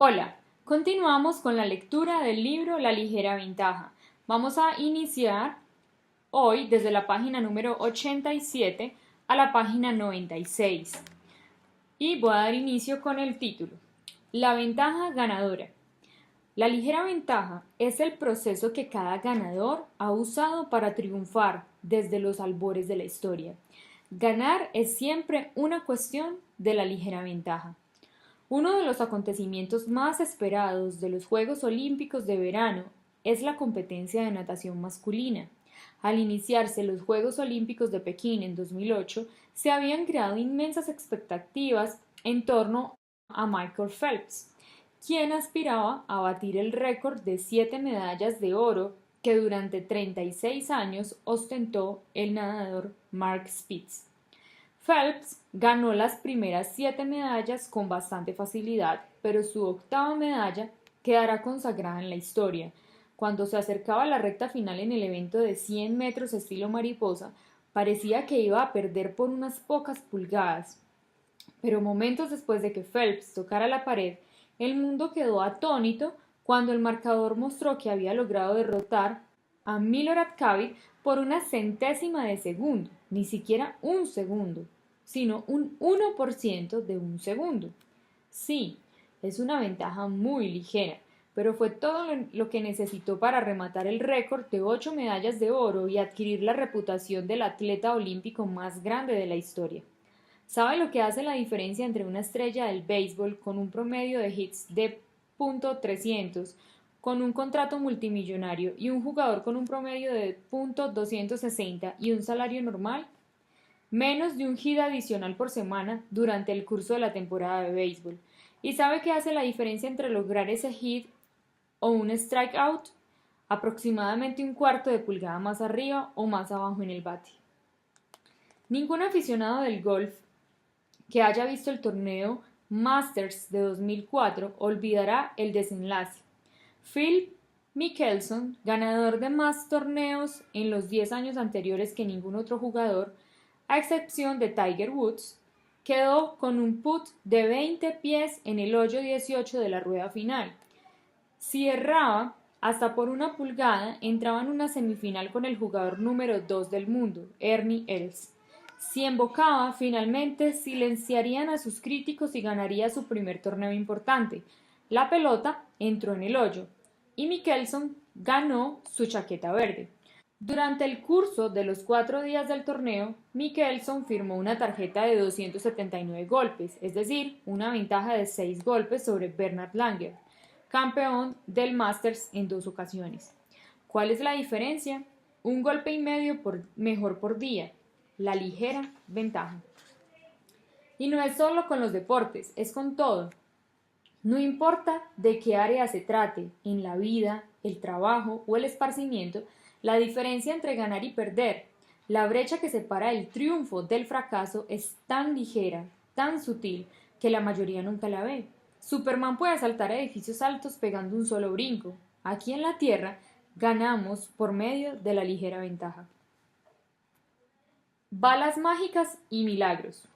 Hola, continuamos con la lectura del libro La ligera ventaja. Vamos a iniciar hoy desde la página número 87 a la página 96. Y voy a dar inicio con el título. La ventaja ganadora. La ligera ventaja es el proceso que cada ganador ha usado para triunfar desde los albores de la historia. Ganar es siempre una cuestión de la ligera ventaja. Uno de los acontecimientos más esperados de los Juegos Olímpicos de verano es la competencia de natación masculina. Al iniciarse los Juegos Olímpicos de Pekín en 2008, se habían creado inmensas expectativas en torno a Michael Phelps, quien aspiraba a batir el récord de 7 medallas de oro que durante 36 años ostentó el nadador Mark Spitz. Phelps ganó las primeras 7 medallas con bastante facilidad, pero su octava medalla quedará consagrada en la historia. Cuando se acercaba a la recta final en el evento de 100 metros estilo mariposa, parecía que iba a perder por unas pocas pulgadas. Pero momentos después de que Phelps tocara la pared, el mundo quedó atónito cuando el marcador mostró que había logrado derrotar a Milorad Kavit por una centésima de segundo, ni siquiera un segundo, sino un 1% de un segundo. Sí, es una ventaja muy ligera, pero fue todo lo que necesitó para rematar el récord de 8 medallas de oro y adquirir la reputación del atleta olímpico más grande de la historia. ¿Sabe lo que hace la diferencia entre una estrella del béisbol con un promedio de hits de .300, con un contrato multimillonario, y un jugador con un promedio de .260 y un salario normal? Menos de un hit adicional por semana durante el curso de la temporada de béisbol. ¿Y sabe qué hace la diferencia entre lograr ese hit o un strikeout? Aproximadamente un cuarto de pulgada más arriba o más abajo en el bate. Ningún aficionado del golf que haya visto el torneo Masters de 2004 olvidará el desenlace. Phil Mickelson, ganador de más torneos en los 10 años anteriores que ningún otro jugador, a excepción de Tiger Woods, quedó con un putt de 20 pies en el hoyo 18 de la rueda final. Si erraba hasta por una pulgada, entraba en una semifinal con el jugador número 2 del mundo, Ernie Els. Si embocaba, finalmente silenciarían a sus críticos y ganaría su primer torneo importante. La pelota entró en el hoyo y Mickelson ganó su chaqueta verde. Durante el curso de los 4 días del torneo, Mickelson firmó una tarjeta de 279 golpes, es decir, una ventaja de 6 golpes sobre Bernard Langer, campeón del Masters en 2 ocasiones. ¿Cuál es la diferencia? Un golpe y medio mejor por día, la ligera ventaja. Y no es solo con los deportes, es con todo. No importa de qué área se trate, en la vida, el trabajo o el esparcimiento, la diferencia entre ganar y perder, la brecha que separa el triunfo del fracaso es tan ligera, tan sutil, que la mayoría nunca la ve. Superman puede saltar a edificios altos pegando un solo brinco. Aquí en la Tierra ganamos por medio de la ligera ventaja. Balas mágicas y milagros.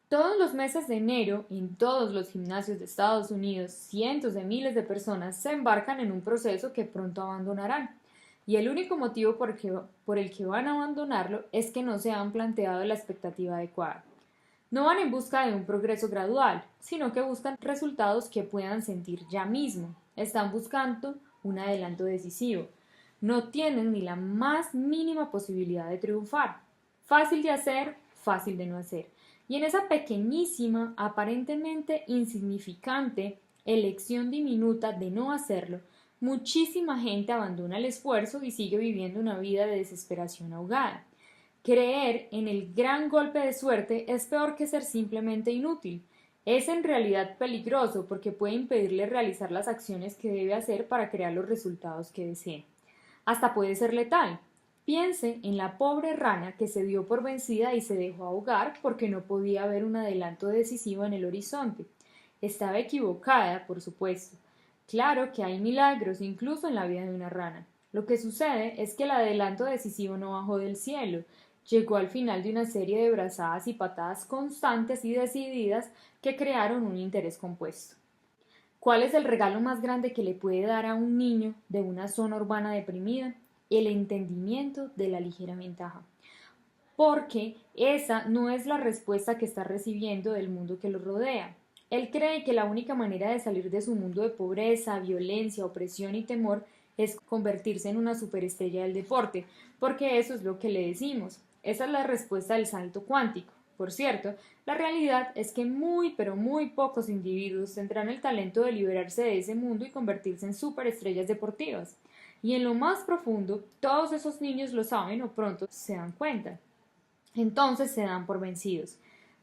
Todos los meses de enero, en todos los gimnasios de Estados Unidos, cientos de miles de personas se embarcan en un proceso que pronto abandonarán. Y el único motivo por el que van a abandonarlo es que no se han planteado la expectativa adecuada. No van en busca de un progreso gradual, sino que buscan resultados que puedan sentir ya mismo. Están buscando un adelanto decisivo. No tienen ni la más mínima posibilidad de triunfar. Fácil de hacer, fácil de no hacer. Y en esa pequeñísima, aparentemente insignificante elección diminuta de no hacerlo, muchísima gente abandona el esfuerzo y sigue viviendo una vida de desesperación ahogada. Creer en el gran golpe de suerte es peor que ser simplemente inútil. Es en realidad peligroso porque puede impedirle realizar las acciones que debe hacer para crear los resultados que desea. Hasta puede ser letal. Piense en la pobre rana que se dio por vencida y se dejó ahogar porque no podía ver un adelanto decisivo en el horizonte. Estaba equivocada, por supuesto. Claro que hay milagros incluso en la vida de una rana. Lo que sucede es que el adelanto decisivo no bajó del cielo, llegó al final de una serie de brazadas y patadas constantes y decididas que crearon un interés compuesto. ¿Cuál es el regalo más grande que le puede dar a un niño de una zona urbana deprimida? El entendimiento de la ligera ventaja. Porque esa no es la respuesta que está recibiendo del mundo que lo rodea. Él cree que la única manera de salir de su mundo de pobreza, violencia, opresión y temor es convertirse en una superestrella del deporte, porque eso es lo que le decimos. Esa es la respuesta del salto cuántico. Por cierto, la realidad es que muy pero muy pocos individuos tendrán el talento de liberarse de ese mundo y convertirse en superestrellas deportivas. Y en lo más profundo, todos esos niños lo saben o pronto se dan cuenta. Entonces se dan por vencidos.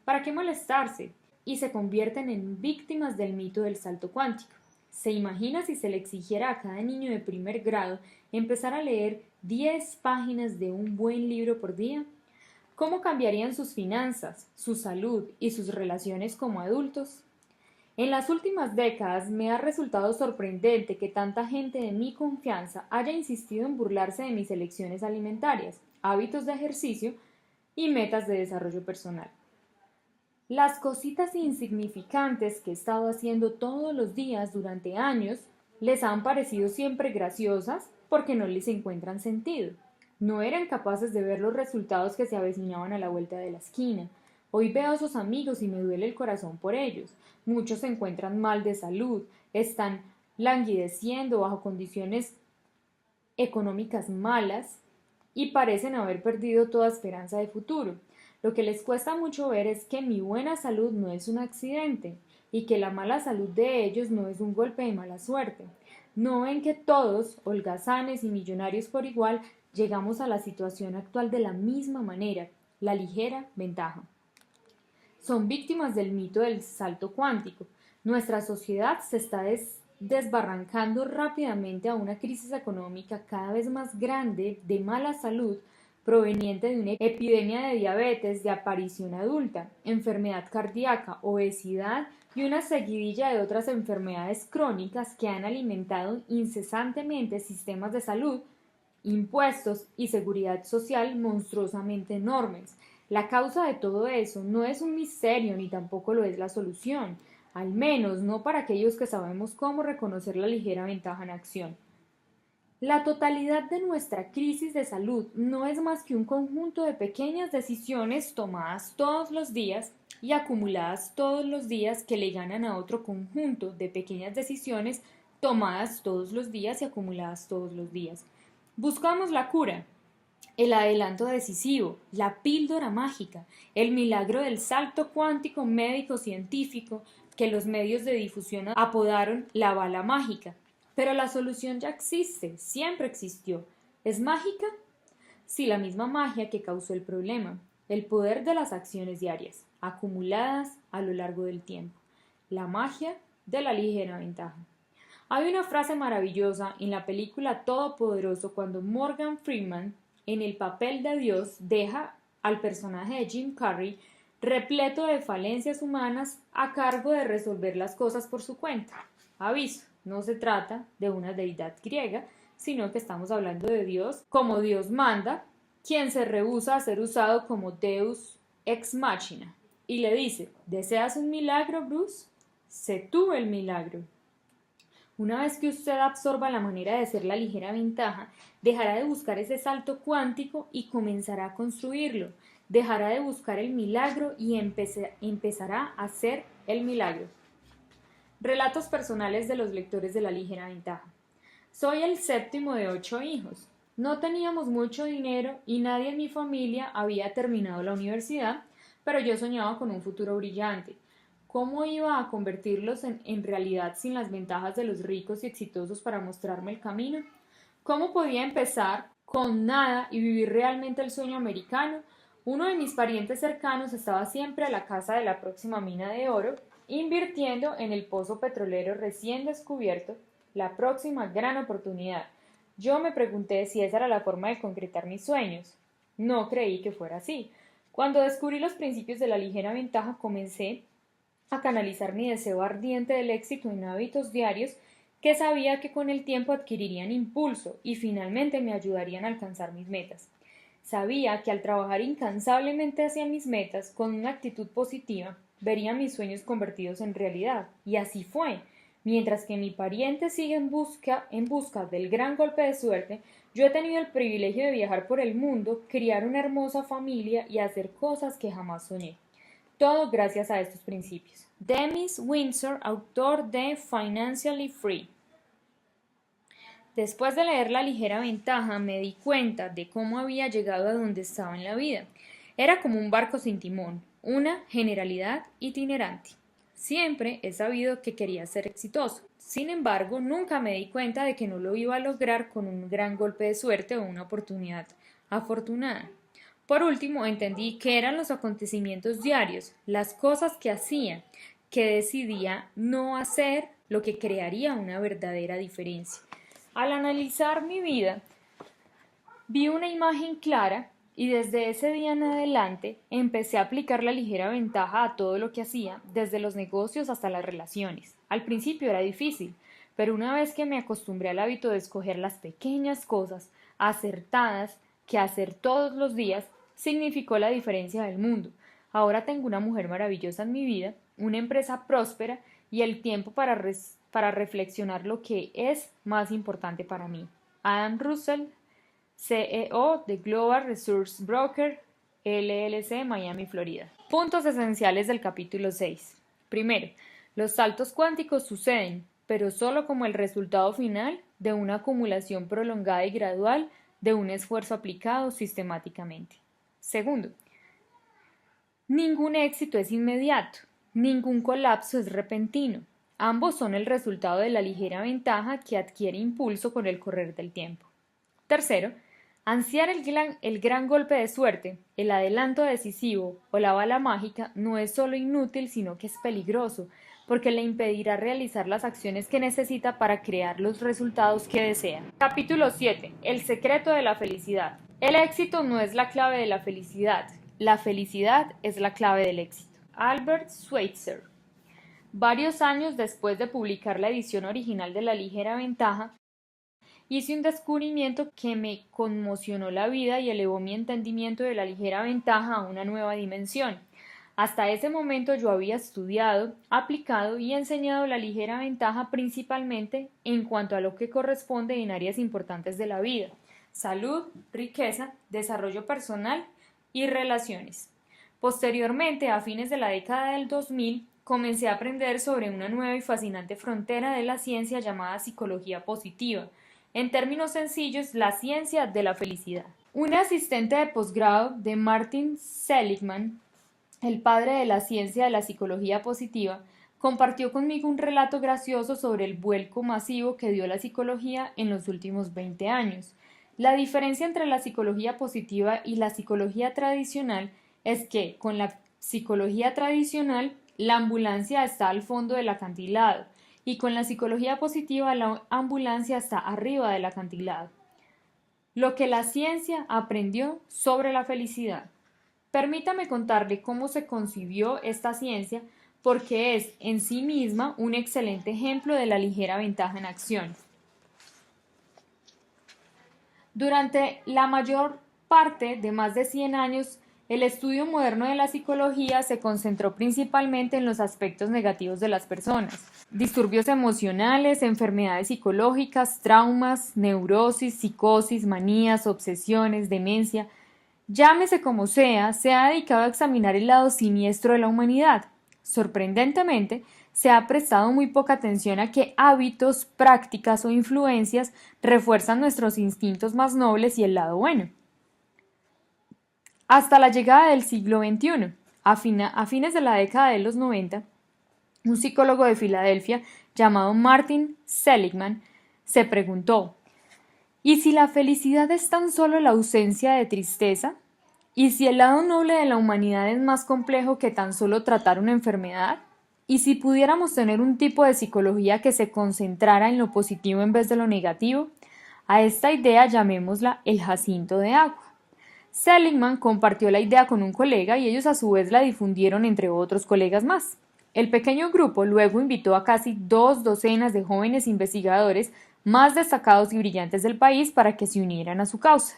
¿Para qué molestarse? Y se convierten en víctimas del mito del salto cuántico. ¿Se imagina si se le exigiera a cada niño de primer grado empezar a leer 10 páginas de un buen libro por día? ¿Cómo cambiarían sus finanzas, su salud y sus relaciones como adultos? En las últimas décadas me ha resultado sorprendente que tanta gente de mi confianza haya insistido en burlarse de mis elecciones alimentarias, hábitos de ejercicio y metas de desarrollo personal. Las cositas insignificantes que he estado haciendo todos los días durante años les han parecido siempre graciosas porque no les encuentran sentido. No eran capaces de ver los resultados que se avecinaban a la vuelta de la esquina. Hoy veo a esos amigos y me duele el corazón por ellos. Muchos se encuentran mal de salud, están languideciendo bajo condiciones económicas malas y parecen haber perdido toda esperanza de futuro. Lo que les cuesta mucho ver es que mi buena salud no es un accidente y que la mala salud de ellos no es un golpe de mala suerte. No ven que todos, holgazanes y millonarios por igual, llegamos a la situación actual de la misma manera, la ligera ventaja. Son víctimas del mito del salto cuántico. Nuestra sociedad se está desbarrancando rápidamente a una crisis económica cada vez más grande de mala salud proveniente de una epidemia de diabetes de aparición adulta, enfermedad cardíaca, obesidad y una seguidilla de otras enfermedades crónicas que han alimentado incesantemente sistemas de salud, impuestos y seguridad social monstruosamente enormes. La causa de todo eso no es un misterio ni tampoco lo es la solución, al menos no para aquellos que sabemos cómo reconocer la ligera ventaja en acción. La totalidad de nuestra crisis de salud no es más que un conjunto de pequeñas decisiones tomadas todos los días y acumuladas todos los días que le ganan a otro conjunto de pequeñas decisiones tomadas todos los días y acumuladas todos los días. Buscamos la cura, el adelanto decisivo, la píldora mágica, el milagro del salto cuántico médico-científico que los medios de difusión apodaron la bala mágica. Pero la solución ya existe, siempre existió. ¿Es mágica? Sí, la misma magia que causó el problema, el poder de las acciones diarias, acumuladas a lo largo del tiempo. La magia de la ligera ventaja. Hay una frase maravillosa en la película Todopoderoso cuando Morgan Freeman, en el papel de Dios, deja al personaje de Jim Carrey repleto de falencias humanas a cargo de resolver las cosas por su cuenta. Aviso, no se trata de una deidad griega, sino que estamos hablando de Dios como Dios manda, quien se rehúsa a ser usado como Deus ex machina. Y le dice, ¿deseas un milagro, Bruce? Sé tú el milagro. Una vez que usted absorba la manera de ser la ligera ventaja, dejará de buscar ese salto cuántico y comenzará a construirlo. Dejará de buscar el milagro y empezará a hacer el milagro. Relatos personales de los lectores de la ligera ventaja. Soy el séptimo de 8 hijos. No teníamos mucho dinero y nadie en mi familia había terminado la universidad, pero yo soñaba con un futuro brillante. ¿Cómo iba a convertirlos en realidad sin las ventajas de los ricos y exitosos para mostrarme el camino? ¿Cómo podía empezar con nada y vivir realmente el sueño americano? Uno de mis parientes cercanos estaba siempre a la casa de la próxima mina de oro, invirtiendo en el pozo petrolero recién descubierto, la próxima gran oportunidad. Yo me pregunté si esa era la forma de concretar mis sueños. No creí que fuera así. Cuando descubrí los principios de la ligera ventaja, comencé a canalizar mi deseo ardiente del éxito en hábitos diarios que sabía que con el tiempo adquirirían impulso y finalmente me ayudarían a alcanzar mis metas. Sabía que al trabajar incansablemente hacia mis metas con una actitud positiva, vería mis sueños convertidos en realidad, y así fue. Mientras que mi pariente sigue en busca del gran golpe de suerte, yo he tenido el privilegio de viajar por el mundo, criar una hermosa familia y hacer cosas que jamás soñé. Todo gracias a estos principios. Demis Windsor, autor de Financially Free. Después de leer La ligera ventaja, me di cuenta de cómo había llegado a donde estaba en la vida. Era como un barco sin timón, una generalidad itinerante. Siempre he sabido que quería ser exitoso. Sin embargo, nunca me di cuenta de que no lo iba a lograr con un gran golpe de suerte o una oportunidad afortunada. Por último, entendí que eran los acontecimientos diarios, las cosas que hacía, que decidía no hacer, lo que crearía una verdadera diferencia. Al analizar mi vida, vi una imagen clara y desde ese día en adelante empecé a aplicar la ligera ventaja a todo lo que hacía, desde los negocios hasta las relaciones. Al principio era difícil, pero una vez que me acostumbré al hábito de escoger las pequeñas cosas acertadas que hacer todos los días, significó la diferencia del mundo. Ahora tengo una mujer maravillosa en mi vida, una empresa próspera y el tiempo para reflexionar lo que es más importante para mí. Adam Russell, CEO de Global Resource Broker, LLC, Miami, Florida. Puntos esenciales del capítulo 6. Primero, los saltos cuánticos suceden, pero solo como el resultado final de una acumulación prolongada y gradual de un esfuerzo aplicado sistemáticamente. Segundo, ningún éxito es inmediato, ningún colapso es repentino. Ambos son el resultado de la ligera ventaja que adquiere impulso con el correr del tiempo. Tercero, ansiar el gran golpe de suerte, el adelanto decisivo o la bala mágica no es solo inútil, sino que es peligroso, porque le impedirá realizar las acciones que necesita para crear los resultados que desea. Capítulo 7. El secreto de la felicidad. El éxito no es la clave de la felicidad es la clave del éxito. Albert Schweitzer. Varios años después de publicar la edición original de La ligera ventaja, hice un descubrimiento que me conmocionó la vida y elevó mi entendimiento de la ligera ventaja a una nueva dimensión. Hasta ese momento yo había estudiado, aplicado y enseñado la ligera ventaja principalmente en cuanto a lo que corresponde en áreas importantes de la vida: salud, riqueza, desarrollo personal y relaciones. Posteriormente, a fines de la década del 2000, comencé a aprender sobre una nueva y fascinante frontera de la ciencia llamada psicología positiva. En términos sencillos, la ciencia de la felicidad. Un asistente de posgrado de Martin Seligman, el padre de la ciencia de la psicología positiva, compartió conmigo un relato gracioso sobre el vuelco masivo que dio la psicología en los últimos 20 años. La diferencia entre la psicología positiva y la psicología tradicional es que, con la psicología tradicional, la ambulancia está al fondo del acantilado y con la psicología positiva la ambulancia está arriba del acantilado. Lo que la ciencia aprendió sobre la felicidad. Permítame contarle cómo se concibió esta ciencia, porque es en sí misma un excelente ejemplo de la ligera ventaja en acción. Durante la mayor parte de más de 100 años, el estudio moderno de la psicología se concentró principalmente en los aspectos negativos de las personas: disturbios emocionales, enfermedades psicológicas, traumas, neurosis, psicosis, manías, obsesiones, demencia. Llámese como sea, se ha dedicado a examinar el lado siniestro de la humanidad. Sorprendentemente, se ha prestado muy poca atención a qué hábitos, prácticas o influencias refuerzan nuestros instintos más nobles y el lado bueno. Hasta la llegada del siglo XXI, a fines de la década de los 90, un psicólogo de Filadelfia llamado Martin Seligman se preguntó: ¿y si la felicidad es tan solo la ausencia de tristeza? ¿Y si el lado noble de la humanidad es más complejo que tan solo tratar una enfermedad? ¿Y si pudiéramos tener un tipo de psicología que se concentrara en lo positivo en vez de lo negativo? A esta idea llamémosla el jacinto de agua. Seligman compartió la idea con un colega y ellos a su vez la difundieron entre otros colegas más. El pequeño grupo luego invitó a casi 2 docenas de jóvenes investigadores más destacados y brillantes del país para que se unieran a su causa.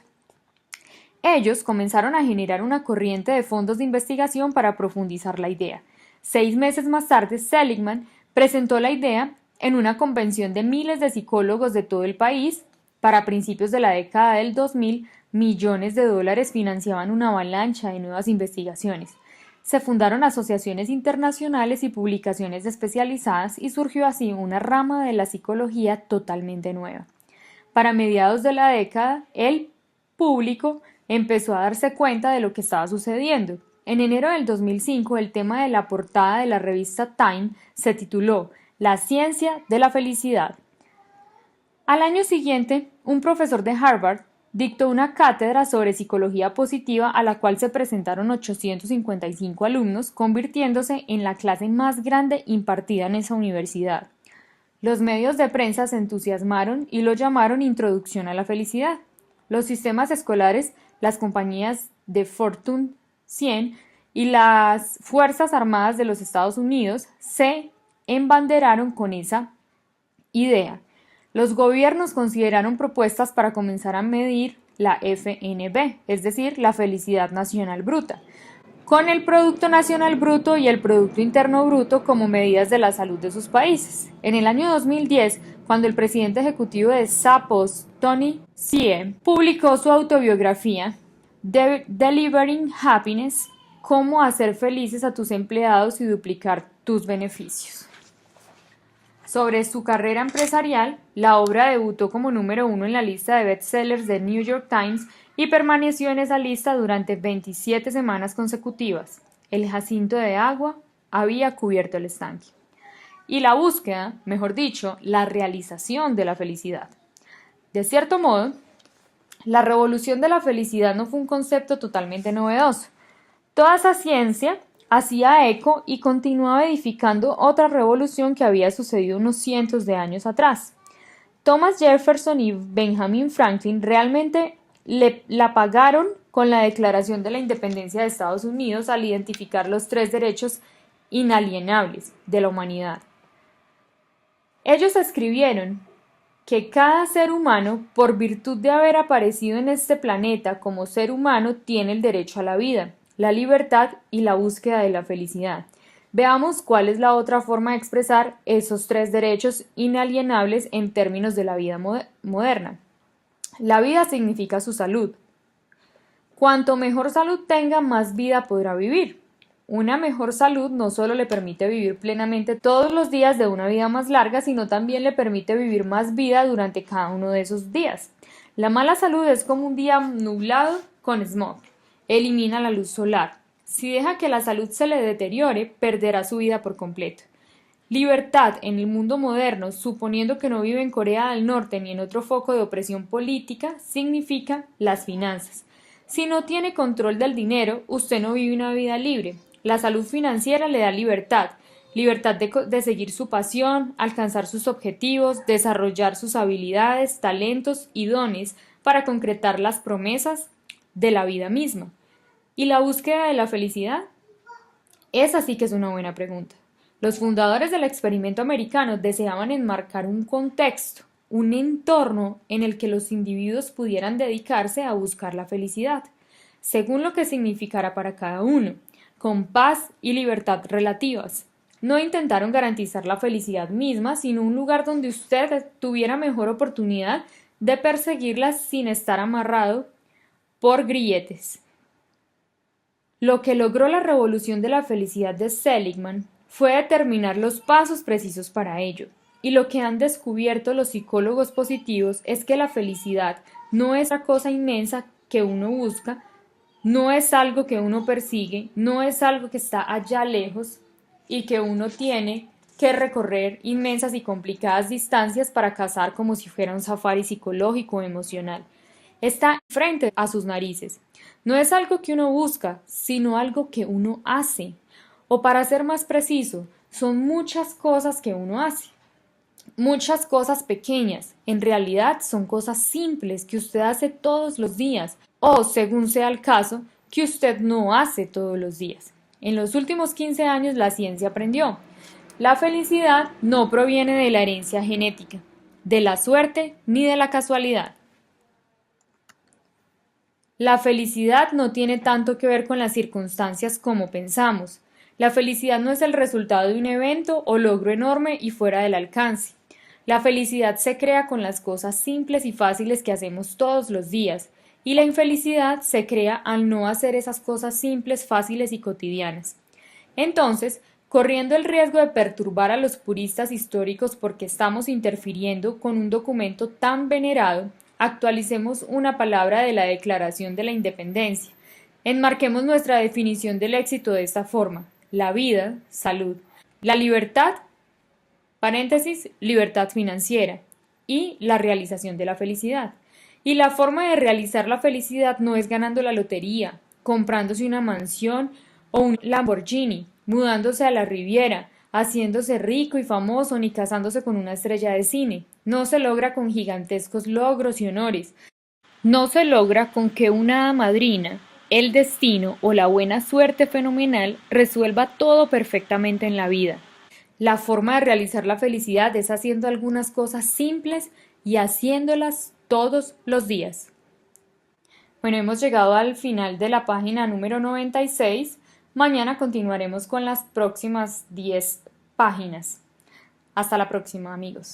Ellos comenzaron a generar una corriente de fondos de investigación para profundizar la idea. 6 meses más tarde, Seligman presentó la idea en una convención de miles de psicólogos de todo el país. Para principios de la década del 2000, millones de dólares financiaban una avalancha de nuevas investigaciones. Se fundaron asociaciones internacionales y publicaciones especializadas y surgió así una rama de la psicología totalmente nueva. Para mediados de la década, el público empezó a darse cuenta de lo que estaba sucediendo. En enero del 2005, el tema de la portada de la revista Time se tituló La ciencia de la felicidad. Al año siguiente, un profesor de Harvard dictó una cátedra sobre psicología positiva a la cual se presentaron 855 alumnos, convirtiéndose en la clase más grande impartida en esa universidad. Los medios de prensa se entusiasmaron y lo llamaron Introducción a la felicidad. Los sistemas escolares, las compañías de Fortune 100 y las Fuerzas Armadas de los Estados Unidos se embanderaron con esa idea. Los gobiernos consideraron propuestas para comenzar a medir la FNB, es decir, la felicidad nacional bruta, con el Producto Nacional Bruto y el Producto Interno Bruto como medidas de la salud de sus países. En el año 2010, cuando el presidente ejecutivo de Zappos, Tony Xie, publicó su autobiografía, Delivering Happiness, cómo hacer felices a tus empleados y duplicar tus beneficios. Sobre su carrera empresarial, la obra debutó como número 1 en la lista de bestsellers de New York Times y permaneció en esa lista durante 27 semanas consecutivas. El jacinto de agua había cubierto el estanque. Y la búsqueda, mejor dicho, la realización de la felicidad. De cierto modo, la revolución de la felicidad no fue un concepto totalmente novedoso. Toda esa ciencia hacía eco y continuaba edificando otra revolución que había sucedido unos cientos de años atrás. Thomas Jefferson y Benjamin Franklin realmente la pagaron con la Declaración de la Independencia de Estados Unidos al identificar los 3 derechos inalienables de la humanidad. Ellos escribieron que cada ser humano, por virtud de haber aparecido en este planeta como ser humano, tiene el derecho a la vida, la libertad y la búsqueda de la felicidad. Veamos cuál es la otra forma de expresar esos 3 derechos inalienables en términos de la vida moderna. La vida significa su salud. Cuanto mejor salud tenga, más vida podrá vivir. Una mejor salud no solo le permite vivir plenamente todos los días de una vida más larga, sino también le permite vivir más vida durante cada uno de esos días. La mala salud es como un día nublado con smog. Elimina la luz solar. Si deja que la salud se le deteriore, perderá su vida por completo. Libertad en el mundo moderno, suponiendo que no vive en Corea del Norte ni en otro foco de opresión política, significa las finanzas. Si no tiene control del dinero, usted no vive una vida libre. La salud financiera le da libertad, libertad de seguir su pasión, alcanzar sus objetivos, desarrollar sus habilidades, talentos y dones para concretar las promesas de la vida misma. ¿Y la búsqueda de la felicidad? Esa sí que es una buena pregunta. Los fundadores del experimento americano deseaban enmarcar un contexto, un entorno en el que los individuos pudieran dedicarse a buscar la felicidad, según lo que significara para cada uno, con paz y libertad relativas. No intentaron garantizar la felicidad misma, sino un lugar donde usted tuviera mejor oportunidad de perseguirla sin estar amarrado por grilletes. Lo que logró la revolución de la felicidad de Seligman fue determinar los pasos precisos para ello, y lo que han descubierto los psicólogos positivos es que la felicidad no es una cosa inmensa que uno busca, no es algo que uno persigue, no es algo que está allá lejos y que uno tiene que recorrer inmensas y complicadas distancias para cazar como si fuera un safari psicológico o emocional. Está frente a sus narices. No es algo que uno busca, sino algo que uno hace. O para ser más preciso, son muchas cosas que uno hace. Muchas cosas pequeñas. En realidad son cosas simples que usted hace todos los días. O, según sea el caso, que usted no hace todos los días. En los últimos 15 años la ciencia aprendió. La felicidad no proviene de la herencia genética, de la suerte ni de la casualidad. La felicidad no tiene tanto que ver con las circunstancias como pensamos. La felicidad no es el resultado de un evento o logro enorme y fuera del alcance. La felicidad se crea con las cosas simples y fáciles que hacemos todos los días, y la infelicidad se crea al no hacer esas cosas simples, fáciles y cotidianas. Entonces, corriendo el riesgo de perturbar a los puristas históricos porque estamos interfiriendo con un documento tan venerado, actualicemos una palabra de la Declaración de la Independencia. Enmarquemos nuestra definición del éxito de esta forma: la vida, salud; la libertad, paréntesis, libertad financiera; y la realización de la felicidad. Y la forma de realizar la felicidad no es ganando la lotería, comprándose una mansión o un Lamborghini, mudándose a la Riviera, haciéndose rico y famoso, ni casándose con una estrella de cine. No se logra con gigantescos logros y honores. No se logra con que una hada madrina, el destino o la buena suerte fenomenal resuelva todo perfectamente en la vida. La forma de realizar la felicidad es haciendo algunas cosas simples y haciéndolas todos los días. Bueno, hemos llegado al final de la página número 96. Mañana continuaremos con las próximas 10 páginas. Hasta la próxima, amigos.